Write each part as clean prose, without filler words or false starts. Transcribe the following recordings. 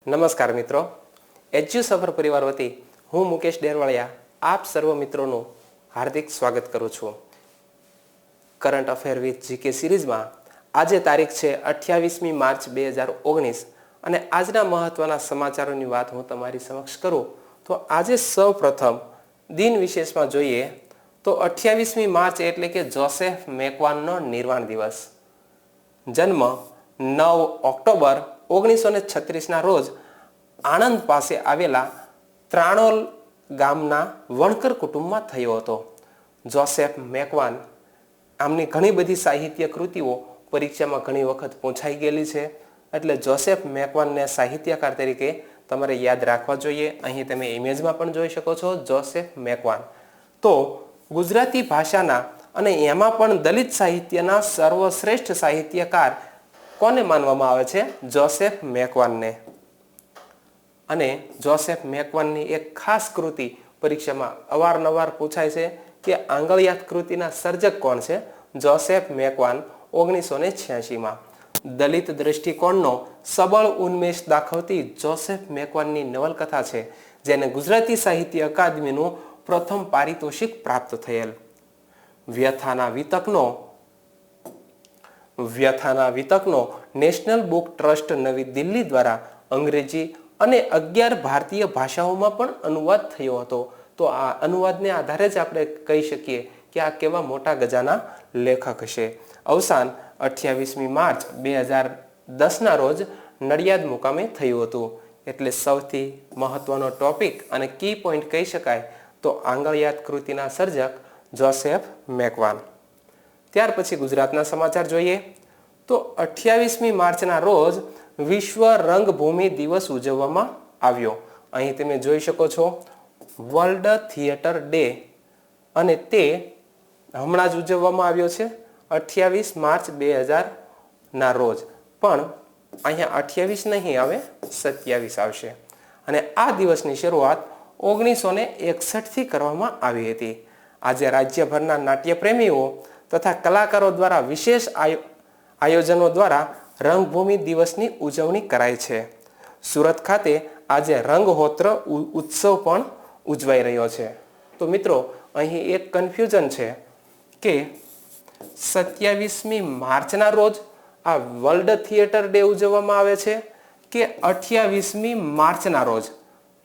નમસ્કાર મિત્રો, એજ્યુ સફર પરિવાર વતી હું મુકેશ ડેરવાળિયા આપ સર્વ મિત્રોનું હાર્દિક સ્વાગત કરું છું. કરંટ અફેર વિથ જીકે સિરીઝમાં આજે તારીખ છે 28મી માર્ચ 2019 અને આજના મહત્વના સમાચારોની વાત હું તમારી સમક્ષ કરું તો આજે સૌ પ્રથમ દિન વિશેષમાં જોઈએ તો 28મી માર્ચ એટલે કે જોસેફ મેકવાનનો નિર્વાણ દિવસ. જન્મ 9 ઓક્ટોબર 1936ના રોજ આણંદ પાસે આવેલા ત્રાણોલ ગામના વણકર કુટુંબમાં થયો હતો. જોસેફ મેકવાન આમની ઘણી બધી સાહિત્ય કૃતિઓ પરીક્ષામાં ઘણી વખત પૂછાઈ ગયેલી છે, એટલે જોસેફ મેકવાનને સાહિત્યકાર તરીકે તમારે યાદ રાખવા જોઈએ. અહીં તમે ઇમેજમાં પણ જોઈ શકો છો જોસેફ મેકવાન. તો ગુજરાતી ભાષાના અને એમાં પણ દલિત સાહિત્યના સર્વશ્રેષ્ઠ સાહિત્યકાર કોને માનવામાં આવે છે? જોસેફ મેકવાનને. અને જોસેફ મેકવાનની એક ખાસ કૃતિ પરીક્ષામાં અવારનવાર પૂછાય છે કે આંગળિયાત કૃતિના સર્જક કોણ છે? જોસેફ મેકવાન 1986માં. દલિત દ્રષ્ટિકોણનો સબળ ઉન્મેષ દાખવતી જોસેફ મેકવાનની નવલકથા છે જેને ગુજરાતી સાહિત્ય અકાદમીનું પ્રથમ પારિતોષિક પ્રાપ્ત થયેલ. વ્યથાના વિતકનો નેશનલ બુક ટ્રસ્ટ નવી દિલ્હી દ્વારા અંગ્રેજી અને 11 ભારતીય ભાષાઓમાં પણ અનુવાદ થયો હતો. તો આ અનુવાદને આધારે જ આપણે કહી શકીએ કે આ કેવા મોટા ગજાના લેખક હશે. અવસાન 28મી માર્ચ 2010ના રોજ નડિયાદ મુકામે થયું હતું. એટલે સૌથી મહત્વનો ટોપિક અને કી પોઈન્ટ કહી શકાય તો આંગળિયાત કૃતિના સર્જક જોસેફ મેકવાન. ત્યાર પછી ગુજરાતના સમાચાર જોઈએ તો 28મી માર્ચના રોજ વિશ્વ રંગભૂમિ દિવસ ઉજવવામાં આવ્યો. અહીં તમે જોઈ શકો છો વર્લ્ડ થિયેટર ડે, અને તે હમણાં જ ઉજવવામાં આવ્યો છે 28 માર્ચ 2000ના રોજ. પણ અહીંયા 28 નહીં આવે, 27 આવશે. અને આ દિવસની શરૂઆત 1961થી કરવામાં આવી હતી. આજે રાજ્યભરના નાટ્યપ્રેમીઓ તથા કલાકારો દ્વારા વિશેષ આયોજનો દ્વારા રંગભૂમિ દિવસની ઉજવણી કરાય છે. સુરત ખાતે આજે રંગહોત્ર ઉત્સવ પણ ઉજવાઈ રહ્યો છે. તો મિત્રો, અહીં એક કન્ફ્યુઝન છે કે 27મી માર્ચના રોજ આ વર્લ્ડ થિયેટર ડે ઉજવવામાં આવે છે કે 28મી માર્ચના રોજ.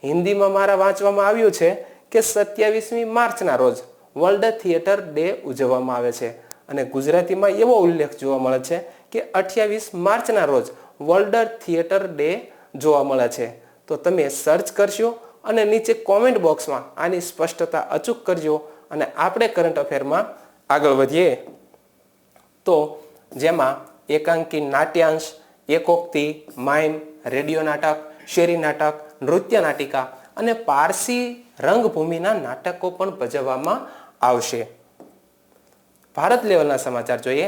હિન્દીમાં મારા વાંચવામાં આવ્યું છે કે 27મી માર્ચના રોજ વર્લ્ડ થિયેટર ડે ઉજવવામાં આવે છે, અને ગુજરાતીમાં એવો ઉલ્લેખ જોવા મળે છે કે 28 માર્ચના રોજ વર્લ્ડ થિયેટર ડે જોવા મળે છે. તો તમે સર્ચ કરશો અને નીચે કોમેન્ટ બોક્સમાં આની સ્પષ્ટતા અચૂક કરજો, અને આપણે કરંટ અફેરમાં આગળ વધીએ. તો જેમાં એકાંકી નાટ્યાંશ, એકોક્તિ, માઇમ, રેડિયો નાટક, શેરી નાટક, નૃત્ય નાટિકા અને પારસી રંગભૂમિના નાટકો પણ ભજવવામાં આવશે. ભારત લેવલના સમાચાર જોઈએ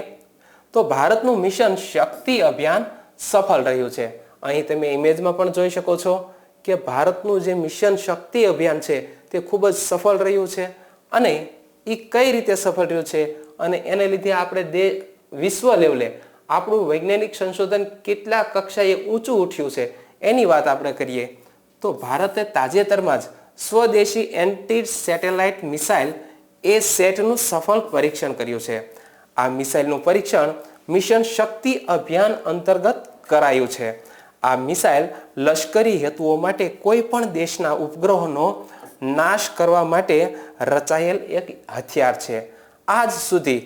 તો ભારતનું મિશન શક્તિ અભિયાન સફળ રહ્યું છે. અહીં તમે ઇમેજમાં પણ જોઈ શકો છો કે ભારતનું જે મિશન શક્તિ અભિયાન છે તે ખૂબ જ સફળ રહ્યું છે. અને એ કઈ રીતે સફળ રહ્યું છે અને એને લીધે આપણે વિશ્વ લેવલે આપણું વૈજ્ઞાનિક સંશોધન કેટલા કક્ષાએ ઊંચું ઉઠ્યું છે એની વાત આપણે કરીએ તો ભારતે તાજેતરમાં જ સ્વદેશી એન્ટી સેટેલાઇટ મિસાઇલ A-SATનું સફળ પરીક્ષણ કર્યું છે. આ મિસાઇલનું પરીક્ષણ મિશન શક્તિ અભિયાન અંતર્ગત કરાયું છે. આ મિસાઇલ લશ્કરી હેતુઓ માટે કોઈ પણ દેશના ઉપગ્રહોનો નાશ કરવા માટે રચાયેલ એક હથિયાર છે. આજ સુધી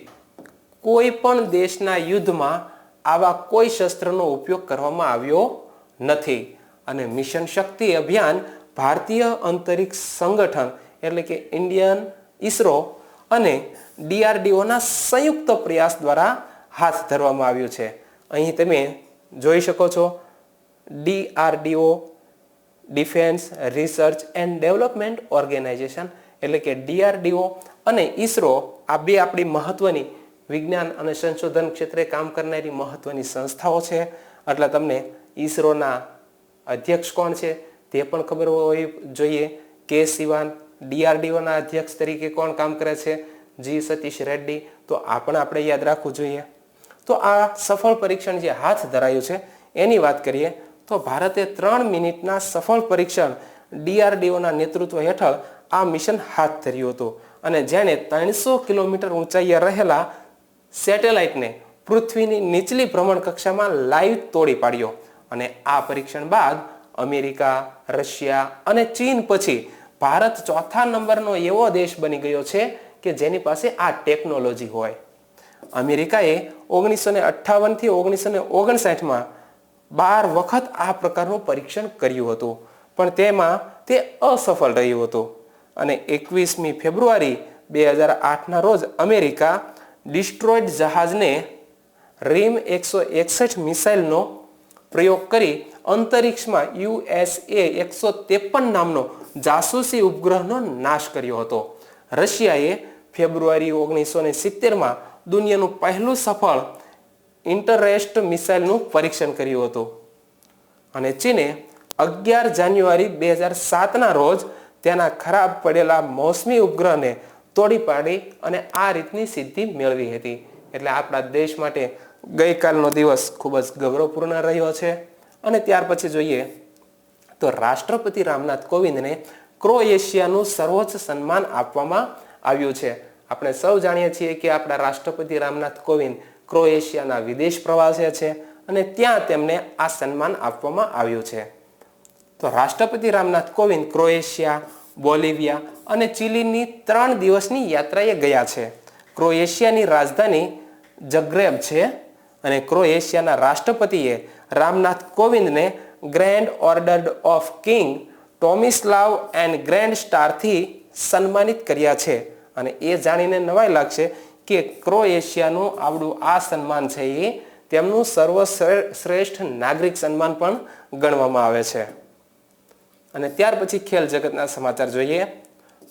કોઈ પણ દેશના યુદ્ધમાં આવા કોઈ શસ્ત્રનો ઉપયોગ કરવામાં આવ્યો નથી. અને મિશન શક્તિ અભિયાન ભારતીય અંતરિક્ષ સંગઠન એટલે કે ઇન્ડિયન ઇસરો અને DRDOના સંયુક્ત પ્રયાસ દ્વારા હાથ ધરવામાં આવ્યું છે. અહીં તમે જોઈ શકો છો DRDO Defence Research and Development Organisation એટલે કે DRDO અને ઇસરો આ બે આપણી મહત્વની વિજ્ઞાન અને સંશોધન ક્ષેત્રે કામ કરનારી મહત્વની સંસ્થાઓ છે. એટલે તમને ઇસરોના અધ્યક્ષ કોણ છે તે પણ ખબર હોવી જોઈએ. કે સિવાન. DRDOના અધ્યક્ષ તરીકે કોણ કામ કરે છે? જી સતીશ રેડ્ડી. તો આ પણ આપણે યાદ રાખવું જોઈએ. તો આ સફળ પરીક્ષણ જે હાથ ધરાયું છે એની વાત કરીએ તો ભારતે 3 મિનિટના સફળ પરીક્ષણ DRDOના નેતૃત્વ હેઠળ આ મિશન હાથ ધર્યું હતું અને જેણે 300 કિલોમીટર ઊંચાઈએ રહેલા સેટેલાઇટને પૃથ્વીની નીચલી ભ્રમણ કક્ષામાં લાઈવ તોડી પાડ્યો. અને આ પરીક્ષણ બાદ અમેરિકા, રશિયા અને ચીન પછી ભારત ચોથા નંબરનો એવો દેશ બની ગયો છે કે જેની પાસે આ ટેકનોલોજી હોય. અમેરિકાએ 1958 થી 1959માં 12 વખત આ પ્રકારનું પરીક્ષણ કર્યું હતું, પણ તેમાં તે અસફળ રહ્યું હતું. અને 21મી ફેબ્રુઆરી 2008ના રોજ અમેરિકા ડિસ્ટ્રોઇડ જહાજને રીમ 161 મિસાઇલનો પ્રયોગ કરી અંતરિક્ષમાં USA-153 નામનો જાસૂસી ઉપગ્રહનો નાશ કર્યો હતો. રશિયાએ ફેબ્રુઆરી 1970માં દુનિયાનું પહેલું સફળ ઇન્ટરેસ્ટ મિસાઇલનું પરીક્ષણ કર્યું હતું. અને ચીને 11 જાન્યુઆરી 2007ના રોજ તેના ખરાબ પડેલા મોસમી ઉપગ્રહને તોડી પાડી અને આ રીતની સિદ્ધિ મેળવી હતી. એટલે આપણા દેશ માટે ગઈકાલનો દિવસ ખૂબ જ ગૌરવપૂર્ણ રહ્યો છે. અને ત્યાર પછી જોઈએ તો રાષ્ટ્રપતિ રામનાથ કોવિંદને ક્રોએશિયાનું સર્વોચ્ચ સન્માન આપવામાં આવ્યું છે. આપણે સૌ જાણીએ છીએ કે આપણા રાષ્ટ્રપતિ રામનાથ કોવિંદ ક્રોએશિયાના વિદેશ પ્રવાસે છે અને ત્યાં તેમને આ સન્માન આપવામાં આવ્યું છે. તો રાષ્ટ્રપતિ રામનાથ કોવિંદ ક્રોએશિયા, બોલિવિયા અને ચીલીની 3 દિવસની યાત્રાએ ગયા છે. ક્રોએશિયાની રાજધાની જગ્રેબ છે અને ક્રોએશિયાના રાષ્ટ્રપતિએ રામનાથ કોવિંદને Grand Order of King Tomislav and Grand સ્ટારથી સન્માનિત કર્યા છે. અને એ જાણીને નવાઈ લાગશે કે ક્રોએશિયાનું આવડું આ સન્માન છે એ તેમનું સર્વશ્રેષ્ઠ નાગરિક સન્માન પણ ગણવામાં આવે છે. અને ત્યાર પછી ખેલ જગતના સમાચાર જોઈએ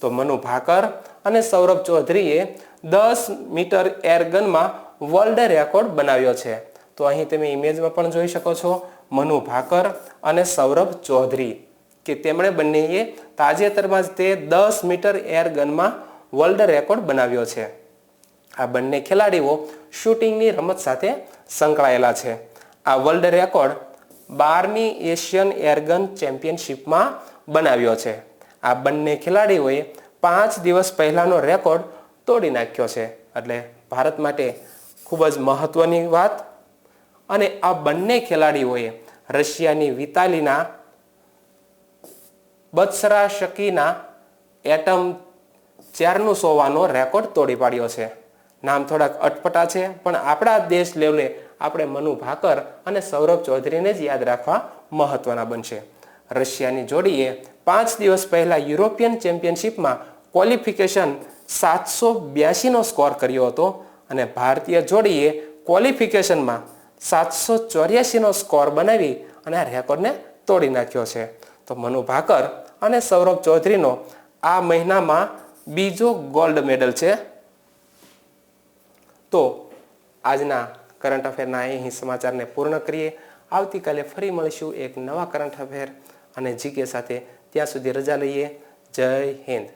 તો મનુ ભાકર અને સૌરભ ચૌધરીએ 10 મીટર એરગનમાં વર્લ્ડ રેકોર્ડ બનાવ્યો છે. તો અહીં તમે ઇમેજમાં પણ જોઈ શકો છો મનુ ભાકર અને સૌરભ ચૌધરી કે તેમણે બંનેએ તાજેતરમાં જ તે 10 મીટર એરગનમાં વર્લ્ડ રેકોર્ડ બનાવ્યો છે. આ બંને ખેલાડીઓ શૂટિંગની રમત સાથે સંકળાયેલા છે. આ વર્લ્ડ રેકોર્ડ 12મી એશિયન એરગન ચેમ્પિયનશિપમાં બનાવ્યો છે. આ બંને ખેલાડીઓએ 5 દિવસ પહેલાનો રેકોર્ડ તોડી નાખ્યો છે. એટલે ભારત માટે ખૂબ જ મહત્વની વાત. અને આ બંને ખેલાડીઓએ રશિયાની વિતાલીના બત્સરાશકીના એટમ ચેર્નુસોવાનો રેકોર્ડ તોડી પાડ્યો છે. નામ થોડાક અટપટા છે પણ આપણા દેશ લેવલે આપણે મનુ ભાકર અને સૌરભ ચૌધરીને જ યાદ રાખવા મહત્વના બનશે. રશિયાની જોડીએ 5 દિવસ પહેલા યુરોપિયન ચેમ્પિયનશિપમાં ક્વોલિફિકેશન 782નો સ્કોર કર્યો હતો અને ભારતીય જોડીએ ક્વોલિફિકેશનમાં 784નો સ્કોર બનાવી અને આ રેકોર્ડને તોડી નાખ્યો છે. તો મનુ ભાકર અને સૌરભ ચૌધરીનો આ મહિનામાં બીજો ગોલ્ડ મેડલ છે. તો આજના કરંટ અફેરના અહીં સમાચારને પૂર્ણ કરીએ. આવતીકાલે ફરી મળીશું એક નવા કરંટ અફેર અને જીકે સાથે. ત્યાં સુધી રજા લઈએ. જય હિન્દ.